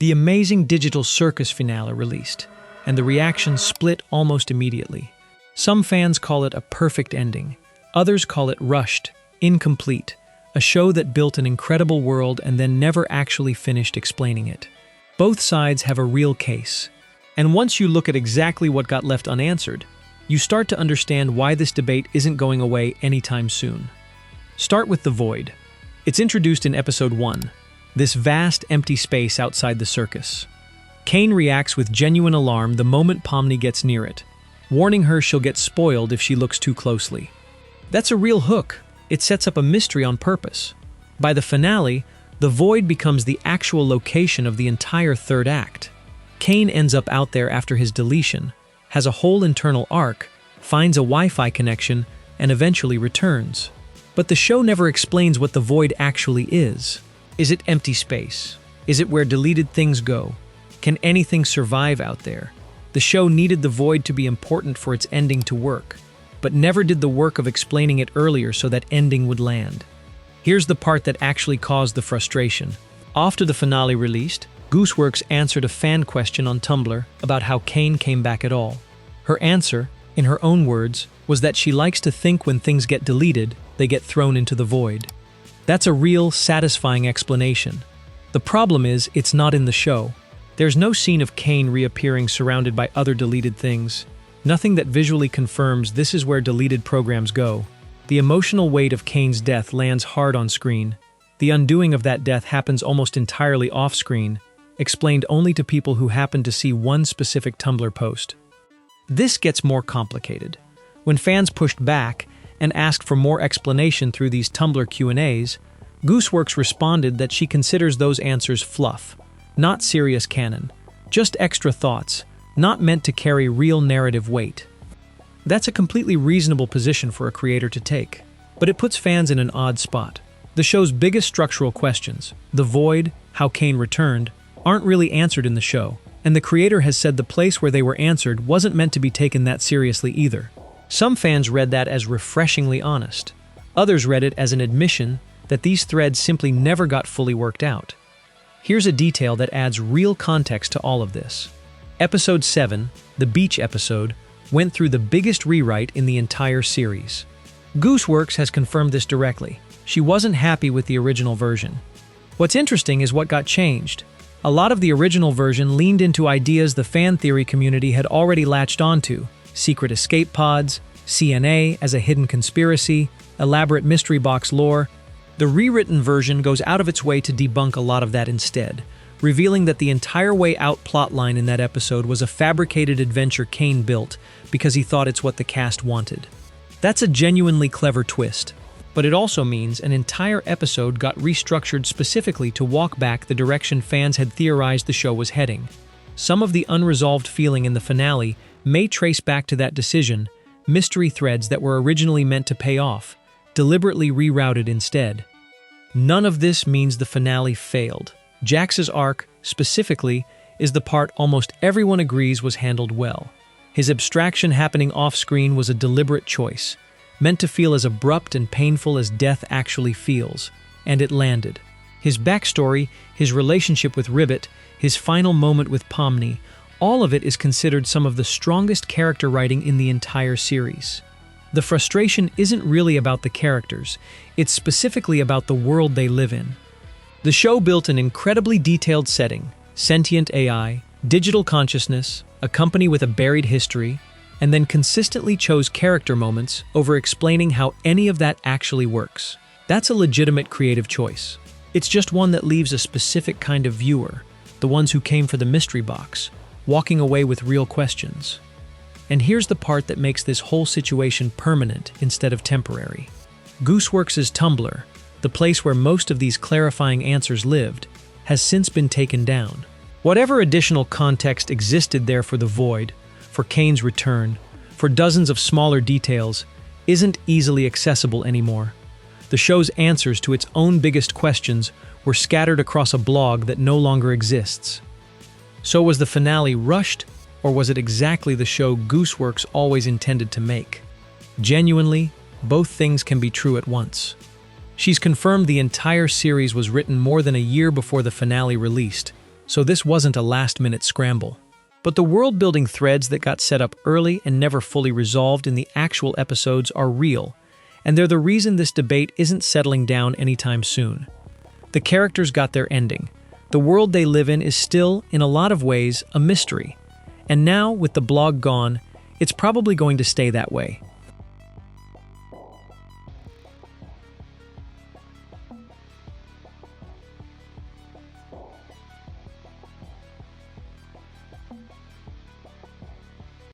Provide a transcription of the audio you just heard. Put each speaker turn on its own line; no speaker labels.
The Amazing Digital Circus finale released, and the reactions split almost immediately. Some fans call it a perfect ending. Others call it rushed, incomplete, a show that built an incredible world and then never actually finished explaining it. Both sides have a real case. And once you look at exactly what got left unanswered, you start to understand why this debate isn't going away anytime soon. Start with the void. It's introduced in episode 1, this vast empty space outside the circus. Caine reacts with genuine alarm the moment Pomni gets near it, warning her she'll get spoiled if she looks too closely. That's a real hook. It sets up a mystery on purpose. By the finale, the void becomes the actual location of the entire third act. Caine ends up out there after his deletion, has a whole internal arc, finds a Wi-Fi connection, and eventually returns. But the show never explains what the void actually is. Is it empty space? Is it where deleted things go? Can anything survive out there? The show needed the void to be important for its ending to work, but never did the work of explaining it earlier so that ending would land. Here's the part that actually caused the frustration. After the finale released, Gooseworx answered a fan question on Tumblr about how Caine came back at all. Her answer, in her own words, was that she likes to think when things get deleted, they get thrown into the void. That's a real, satisfying explanation. The problem is, it's not in the show. There's no scene of Caine reappearing surrounded by other deleted things. Nothing that visually confirms this is where deleted programs go. The emotional weight of Caine's death lands hard on screen. The undoing of that death happens almost entirely off-screen, explained only to people who happen to see one specific Tumblr post. This gets more complicated. When fans pushed back and asked for more explanation through these Tumblr Q&As, Gooseworx responded that she considers those answers fluff, not serious canon, just extra thoughts, not meant to carry real narrative weight. That's a completely reasonable position for a creator to take, but it puts fans in an odd spot. The show's biggest structural questions, the void, how Caine returned, aren't really answered in the show, and the creator has said the place where they were answered wasn't meant to be taken that seriously either. Some fans read that as refreshingly honest. Others read it as an admission that these threads simply never got fully worked out. Here's a detail that adds real context to all of this. Episode 7, the beach episode, went through the biggest rewrite in the entire series. Gooseworx has confirmed this directly. She wasn't happy with the original version. What's interesting is what got changed. A lot of the original version leaned into ideas the fan theory community had already latched onto: secret escape pods, CNA as a hidden conspiracy, elaborate mystery box lore. The rewritten version goes out of its way to debunk a lot of that instead, revealing that the entire way out plotline in that episode was a fabricated adventure Caine built because he thought it's what the cast wanted. That's a genuinely clever twist, but it also means an entire episode got restructured specifically to walk back the direction fans had theorized the show was heading. Some of the unresolved feeling in the finale may trace back to that decision, mystery threads that were originally meant to pay off, deliberately rerouted instead. None of this means the finale failed. Jax's arc, specifically, is the part almost everyone agrees was handled well. His abstraction happening off-screen was a deliberate choice, meant to feel as abrupt and painful as death actually feels, and it landed. His backstory, his relationship with Ribbit, his final moment with Pomni, all of it is considered some of the strongest character writing in the entire series. The frustration isn't really about the characters, it's specifically about the world they live in. The show built an incredibly detailed setting, sentient AI, digital consciousness, a company with a buried history, and then consistently chose character moments over explaining how any of that actually works. That's a legitimate creative choice. It's just one that leaves a specific kind of viewer, the ones who came for the mystery box, walking away with real questions. And here's the part that makes this whole situation permanent instead of temporary. Gooseworx's Tumblr, the place where most of these clarifying answers lived, has since been taken down. Whatever additional context existed there for the void, for Caine's return, for dozens of smaller details, isn't easily accessible anymore. The show's answers to its own biggest questions were scattered across a blog that no longer exists. So was the finale rushed, or was it exactly the show Gooseworx always intended to make? Genuinely, both things can be true at once. She's confirmed the entire series was written more than a year before the finale released, so this wasn't a last-minute scramble. But the world-building threads that got set up early and never fully resolved in the actual episodes are real, and they're the reason this debate isn't settling down anytime soon. The characters got their ending. The world they live in is still, in a lot of ways, a mystery. And now, with the blog gone, it's probably going to stay that way.